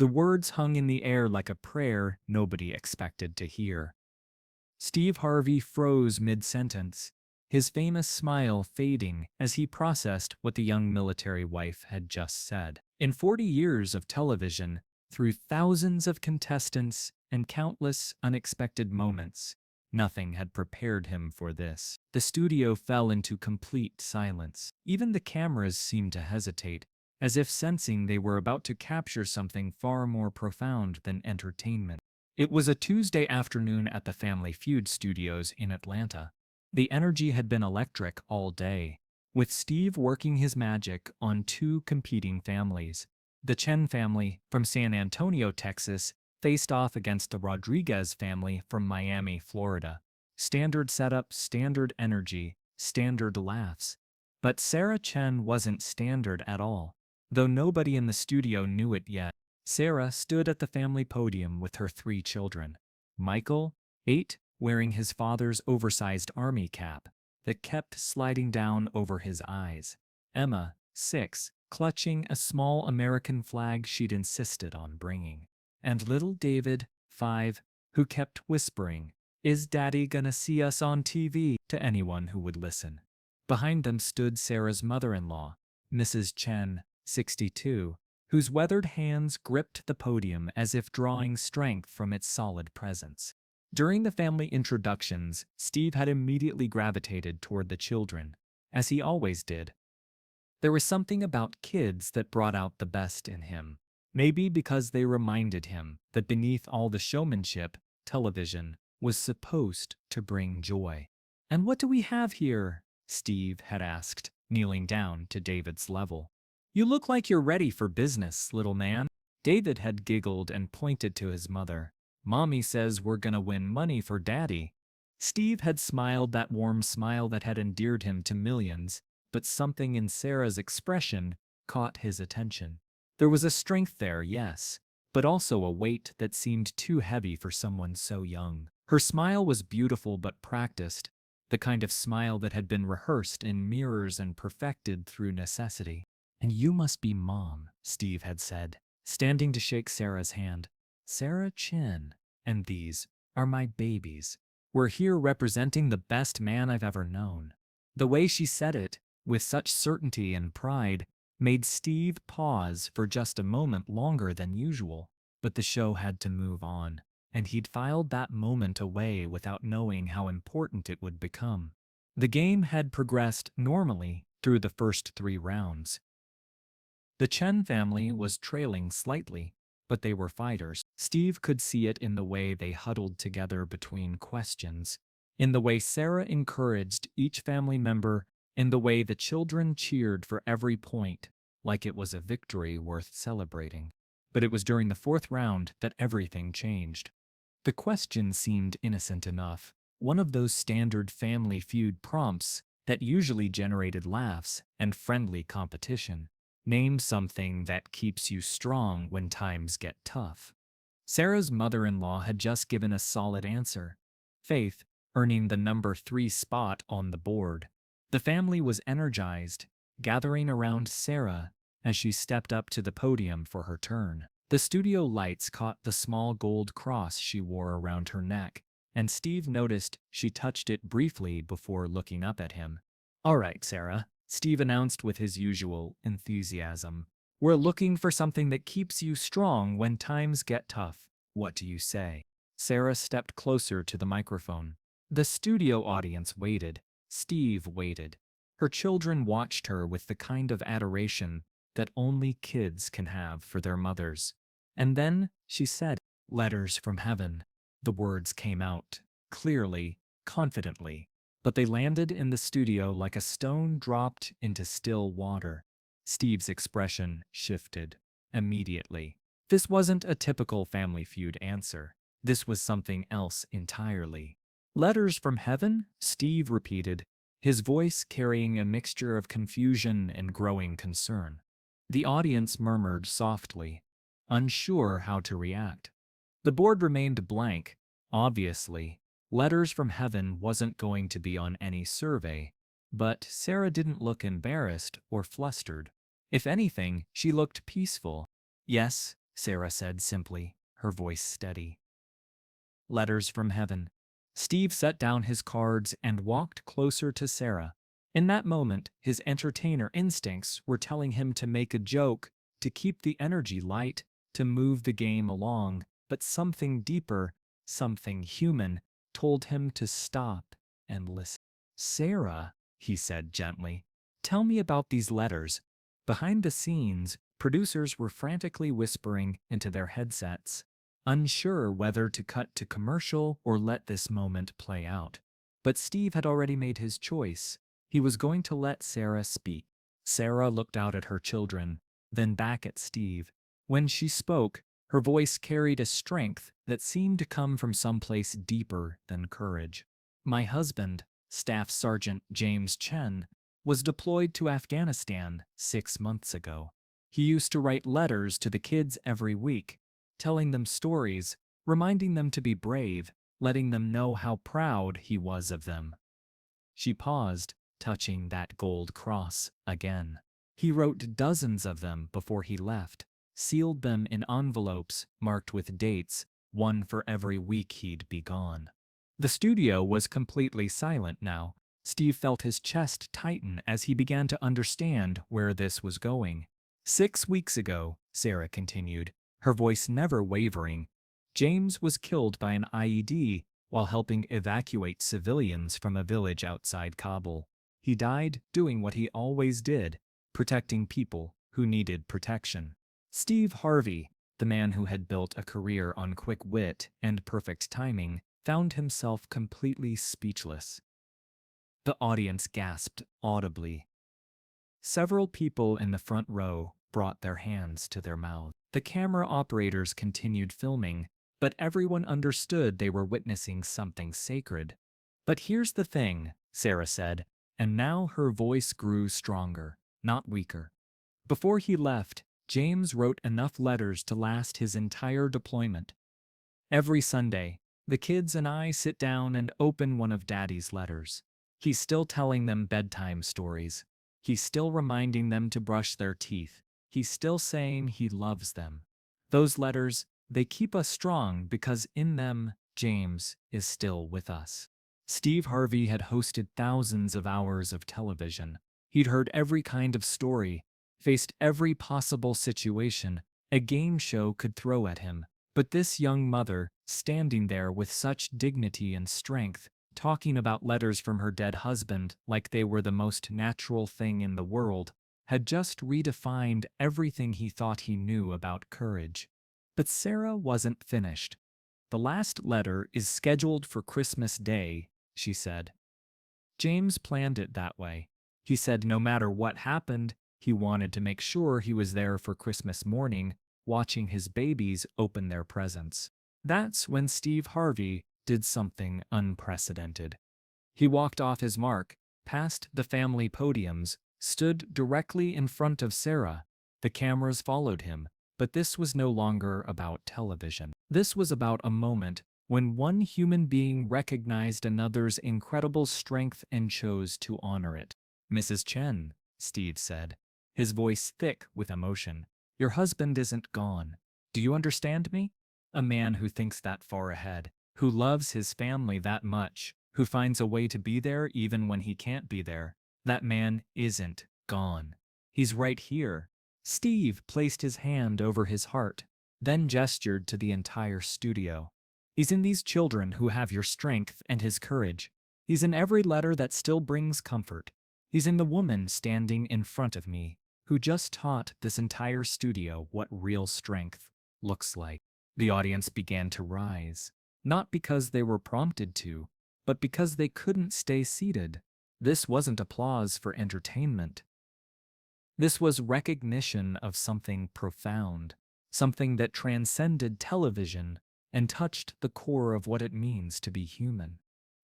The words hung in the air like a prayer nobody expected to hear. Steve Harvey froze mid-sentence, his famous smile fading as he processed what the young military wife had just said. In 40 years of television, through thousands of contestants and countless unexpected moments, nothing had prepared him for this. The studio fell into complete silence. Even the cameras seemed to hesitate, as if sensing they were about to capture something far more profound than entertainment. It was a Tuesday afternoon at the Family Feud studios in Atlanta. The energy had been electric all day, with Steve working his magic on two competing families. The Chen family from San Antonio, Texas, faced off against the Rodriguez family from Miami, Florida. Standard setup, standard energy, standard laughs. But Sarah Chen wasn't standard at all. Though nobody in the studio knew it yet, Sarah stood at the family podium with her 3 children. Michael, 8, wearing his father's oversized army cap that kept sliding down over his eyes. Emma, 6, clutching a small American flag she'd insisted on bringing. And little David, 5, who kept whispering, "Is Daddy gonna see us on TV?" to anyone who would listen. Behind them stood Sarah's mother-in-law, Mrs. Chen, 62, whose weathered hands gripped the podium as if drawing strength from its solid presence. During the family introductions, Steve had immediately gravitated toward the children, as he always did. There was something about kids that brought out the best in him. Maybe because they reminded him that beneath all the showmanship, television was supposed to bring joy. "And what do we have here?" Steve had asked, kneeling down to David's level. "You look like you're ready for business, little man." David had giggled and pointed to his mother. "Mommy says we're gonna win money for Daddy." Steve had smiled that warm smile that had endeared him to millions, but something in Sarah's expression caught his attention. There was a strength there, yes, but also a weight that seemed too heavy for someone so young. Her smile was beautiful but practiced, the kind of smile that had been rehearsed in mirrors and perfected through necessity. "And you must be Mom," Steve had said, standing to shake Sarah's hand. "Sarah Chen, and these are my babies. We're here representing the best man I've ever known." The way she said it, with such certainty and pride, made Steve pause for just a moment longer than usual. But the show had to move on, and he'd filed that moment away without knowing how important it would become. The game had progressed normally through the first 3 rounds. The Chen family was trailing slightly, but they were fighters. Steve could see it in the way they huddled together between questions, in the way Sarah encouraged each family member, in the way the children cheered for every point, like it was a victory worth celebrating. But it was during the 4th round that everything changed. The question seemed innocent enough, one of those standard Family Feud prompts that usually generated laughs and friendly competition. Name something that keeps you strong when times get tough. Sarah's mother-in-law had just given a solid answer, faith, earning the number 3 spot on the board. The family was energized, gathering around Sarah as she stepped up to the podium for her turn. The studio lights caught the small gold cross she wore around her neck, and Steve noticed she touched it briefly before looking up at him. "All right, Sarah," Steve announced with his usual enthusiasm. "We're looking for something that keeps you strong when times get tough. What do you say?" Sarah stepped closer to the microphone. The studio audience waited. Steve waited. Her children watched her with the kind of adoration that only kids can have for their mothers. And then she said, "Letters from heaven." The words came out, clearly, confidently, but they landed in the studio like a stone dropped into still water. Steve's expression shifted immediately. This wasn't a typical Family Feud answer. This was something else entirely. "Letters from heaven?" Steve repeated, his voice carrying a mixture of confusion and growing concern. The audience murmured softly, unsure how to react. The board remained blank. Obviously, Letters from Heaven wasn't going to be on any survey, but Sarah didn't look embarrassed or flustered. If anything, she looked peaceful. "Yes," Sarah said simply, her voice steady. Letters from heaven. Steve set down his cards and walked closer to Sarah. In that moment, his entertainer instincts were telling him to make a joke, to keep the energy light, to move the game along, but something deeper, something human, told him to stop and listen. Sarah, he said gently, tell me about these letters. Behind the scenes, producers were frantically whispering into their headsets, unsure whether to cut to commercial or let this moment play out. But Steve had already made his choice. He was going to let Sarah speak. Sarah looked out at her children, then back at Steve. When she spoke, her voice carried a strength that seemed to come from someplace deeper than courage. My husband, Staff Sergeant James Chen, was deployed to Afghanistan 6 months ago. He used to write letters to the kids every week, telling them stories, reminding them to be brave, letting them know how proud he was of them. She paused, touching that gold cross again. He wrote dozens of them before he left, sealed them in envelopes marked with dates, one for every week he'd be gone. The studio was completely silent now. Steve felt his chest tighten as he began to understand where this was going. 6 weeks ago, Sarah continued, her voice never wavering, James was killed by an IED while helping evacuate civilians from a village outside Kabul. He died doing what he always did, protecting people who needed protection. Steve Harvey, the man who had built a career on quick wit and perfect timing, found himself completely speechless. The audience gasped audibly. Several people in the front row brought their hands to their mouths. The camera operators continued filming, but everyone understood they were witnessing something sacred. But here's the thing, Sarah said, and now her voice grew stronger, not weaker. Before he left, James wrote enough letters to last his entire deployment. Every Sunday, the kids and I sit down and open one of Daddy's letters. He's still telling them bedtime stories. He's still reminding them to brush their teeth. He's still saying he loves them. Those letters, they keep us strong because in them, James is still with us. Steve Harvey had hosted thousands of hours of television. He'd heard every kind of story, faced every possible situation a game show could throw at him. But this young mother, standing there with such dignity and strength, talking about letters from her dead husband like they were the most natural thing in the world, had just redefined everything he thought he knew about courage. But Sarah wasn't finished. The last letter is scheduled for Christmas Day, she said. James planned it that way. He said no matter what happened, he wanted to make sure he was there for Christmas morning, watching his babies open their presents. That's when Steve Harvey did something unprecedented. He walked off his mark, past the family podiums, stood directly in front of Sarah. The cameras followed him, but this was no longer about television. This was about a moment when one human being recognized another's incredible strength and chose to honor it. Mrs. Chen, Steve said, his voice thick with emotion, your husband isn't gone. Do you understand me? A man who thinks that far ahead, who loves his family that much, who finds a way to be there even when he can't be there. That man isn't gone. He's right here. Steve placed his hand over his heart, then gestured to the entire studio. He's in these children who have your strength and his courage. He's in every letter that still brings comfort. He's in the woman standing in front of me, who just taught this entire studio what real strength looks like. The audience began to rise, not because they were prompted to, but because they couldn't stay seated. This wasn't applause for entertainment. This was recognition of something profound, something that transcended television and touched the core of what it means to be human.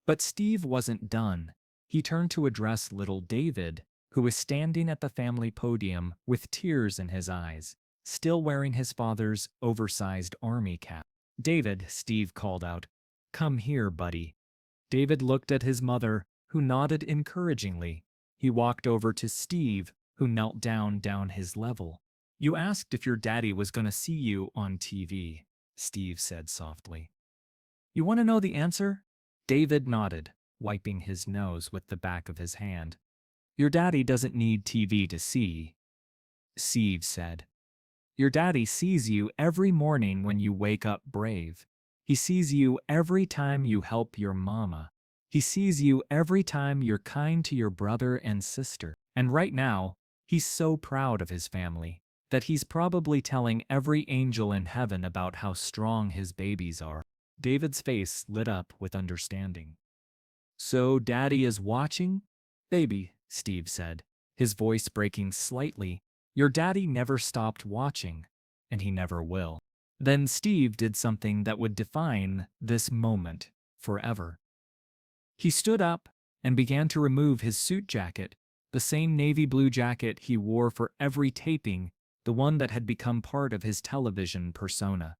But Steve wasn't done. He turned to address little David, who was standing at the family podium with tears in his eyes, still wearing his father's oversized army cap. David, Steve called out, "Come here, buddy." David looked at his mother, who nodded encouragingly. He walked over to Steve, who knelt down his level. You asked if your daddy was going to see you on TV, Steve said softly. You want to know the answer? David nodded, wiping his nose with the back of his hand. Your daddy doesn't need TV to see, Steve said. Your daddy sees you every morning when you wake up brave. He sees you every time you help your mama. He sees you every time you're kind to your brother and sister. And right now, he's so proud of his family that he's probably telling every angel in heaven about how strong his babies are. David's face lit up with understanding. So Daddy is watching? Baby, Steve said, his voice breaking slightly. Your daddy never stopped watching, and he never will. Then Steve did something that would define this moment forever. He stood up and began to remove his suit jacket, the same navy blue jacket he wore for every taping, the one that had become part of his television persona.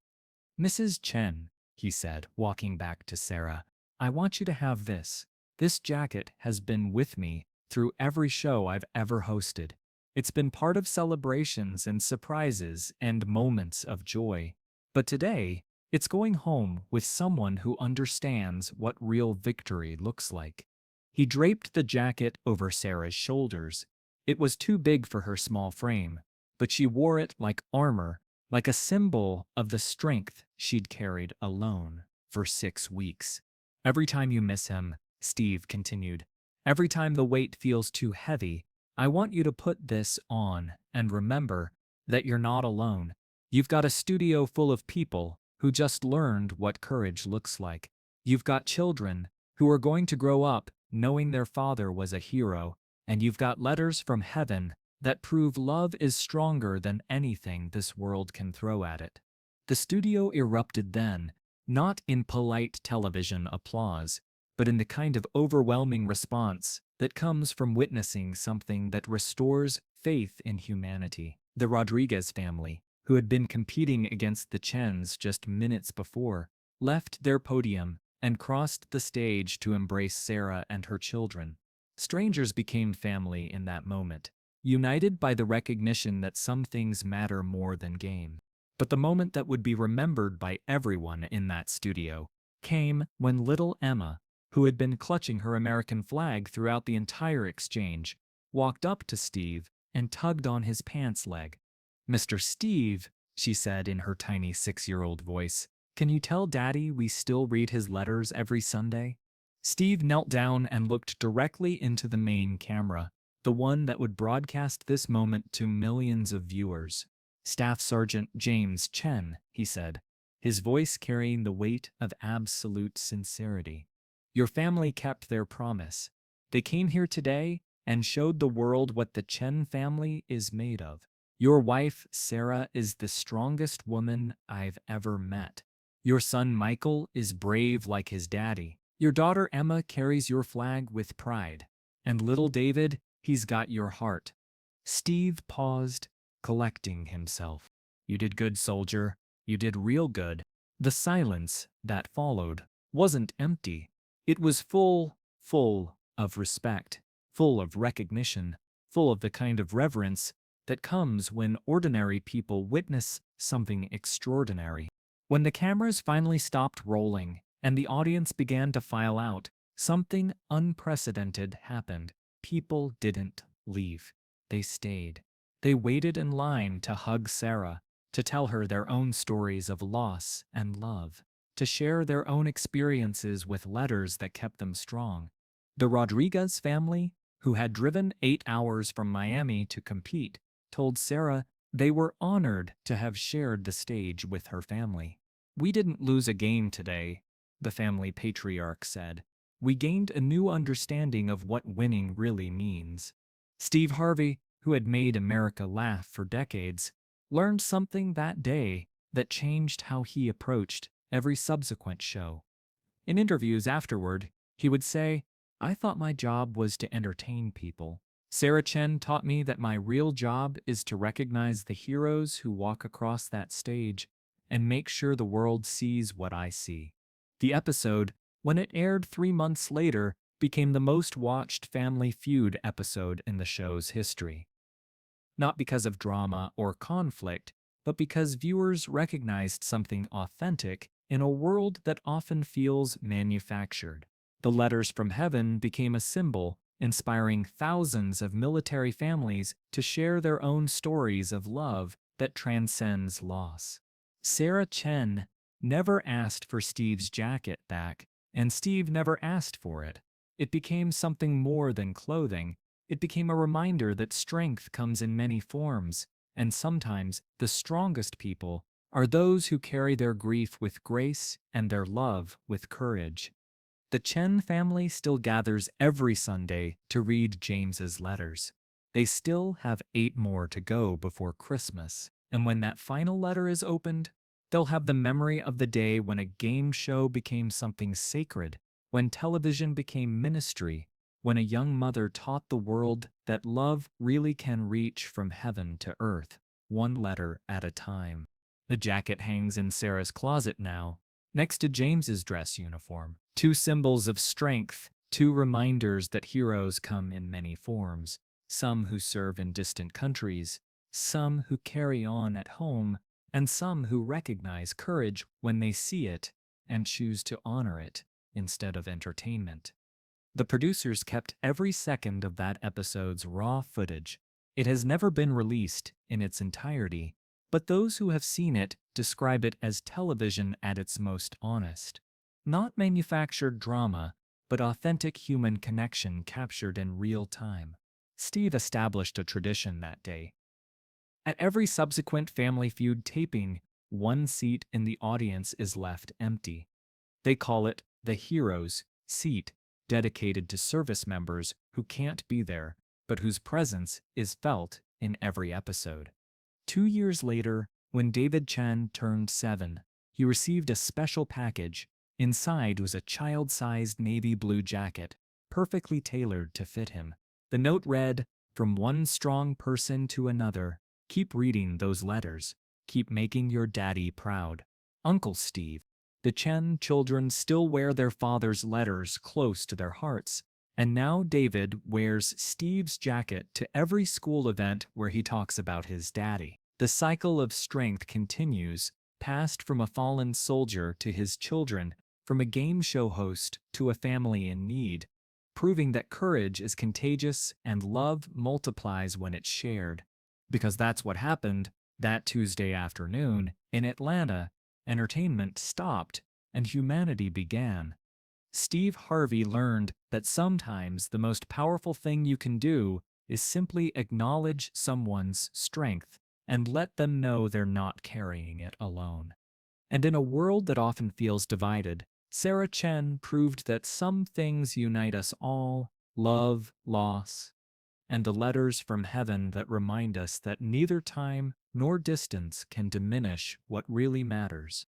Mrs. Chen, he said, walking back to Sarah, I want you to have this. This jacket has been with me through every show I've ever hosted. It's been part of celebrations and surprises and moments of joy. But today, it's going home with someone who understands what real victory looks like. He draped the jacket over Sarah's shoulders. It was too big for her small frame, but she wore it like armor, like a symbol of the strength she'd carried alone for 6 weeks. Every time you miss him, Steve continued, every time the weight feels too heavy, I want you to put this on and remember that you're not alone. You've got a studio full of people who just learned what courage looks like. You've got children who are going to grow up knowing their father was a hero, and you've got letters from heaven that prove love is stronger than anything this world can throw at it. The studio erupted then, not in polite television applause, but in the kind of overwhelming response that comes from witnessing something that restores faith in humanity. The Rodriguez family, who had been competing against the Chens just minutes before, left their podium and crossed the stage to embrace Sarah and her children. Strangers became family in that moment, united by the recognition that some things matter more than game. But the moment that would be remembered by everyone in that studio came when little Emma, who had been clutching her American flag throughout the entire exchange, walked up to Steve and tugged on his pants leg. Mr. Steve, she said in her tiny 6-year-old voice, can you tell Daddy we still read his letters every Sunday? Steve knelt down and looked directly into the main camera, the one that would broadcast this moment to millions of viewers. Staff Sergeant James Chen, he said, his voice carrying the weight of absolute sincerity. Your family kept their promise. They came here today and showed the world what the Chen family is made of. Your wife, Sarah, is the strongest woman I've ever met. Your son, Michael, is brave like his daddy. Your daughter, Emma, carries your flag with pride. And little David, he's got your heart. Steve paused, collecting himself. You did good, soldier. You did real good. The silence that followed wasn't empty. It was full of respect, full of recognition, full of the kind of reverence that comes when ordinary people witness something extraordinary. When the cameras finally stopped rolling and the audience began to file out, something unprecedented happened. People didn't leave. They stayed. They waited in line to hug Sarah, to tell her their own stories of loss and love, to share their own experiences with letters that kept them strong. The Rodriguez family, who had driven 8 hours from Miami to compete, told Sarah they were honored to have shared the stage with her family. We didn't lose a game today, the family patriarch said. We gained a new understanding of what winning really means. Steve Harvey, who had made America laugh for decades, learned something that day that changed how he approached every subsequent show. In interviews afterward, he would say, I thought my job was to entertain people. Sarah Chen taught me that my real job is to recognize the heroes who walk across that stage and make sure the world sees what I see. The episode, when it aired 3 months later, became the most watched Family Feud episode in the show's history. not because of drama or conflict, but because viewers recognized something authentic in a world that often feels manufactured. The letters from heaven became a symbol, inspiring thousands of military families to share their own stories of love that transcends loss. Sarah Chen never asked for Steve's jacket back, and Steve never asked for it. It became something more than clothing. It became a reminder that strength comes in many forms, and sometimes the strongest people are those who carry their grief with grace and their love with courage. The Chen family still gathers every Sunday to read James's letters. They still have 8 more to go before Christmas, and when that final letter is opened, they'll have the memory of the day when a game show became something sacred, when television became ministry, when a young mother taught the world that love really can reach from heaven to earth, one letter at a time. The jacket hangs in Sarah's closet now, next to James's dress uniform. 2 symbols of strength, 2 reminders that heroes come in many forms, some who serve in distant countries, some who carry on at home, and some who recognize courage when they see it and choose to honor it instead of entertainment. The producers kept every second of that episode's raw footage. It has never been released in its entirety, but those who have seen it describe it as television at its most honest. Not manufactured drama, but authentic human connection captured in real time. Steve established a tradition that day. At every subsequent Family Feud taping, one seat in the audience is left empty. They call it the hero's seat, dedicated to service members who can't be there, but whose presence is felt in every episode. 2 years later, when David Chen turned 7, he received a special package. Inside was a child-sized navy blue jacket, perfectly tailored to fit him. The note read, "From one strong person to another, keep reading those letters. Keep making your daddy proud. Uncle Steve." The Chen children still wear their father's letters close to their hearts, and now David wears Steve's jacket to every school event where he talks about his daddy. The cycle of strength continues, passed from a fallen soldier to his children, from a game show host to a family in need, proving that courage is contagious and love multiplies when it's shared. Because that's what happened that Tuesday afternoon in Atlanta. Entertainment stopped and humanity began. Steve Harvey learned that sometimes the most powerful thing you can do is simply acknowledge someone's strength and let them know they're not carrying it alone. And in a world that often feels divided, Sarah Chen proved that some things unite us all: love, loss, and the letters from heaven that remind us that neither time nor distance can diminish what really matters.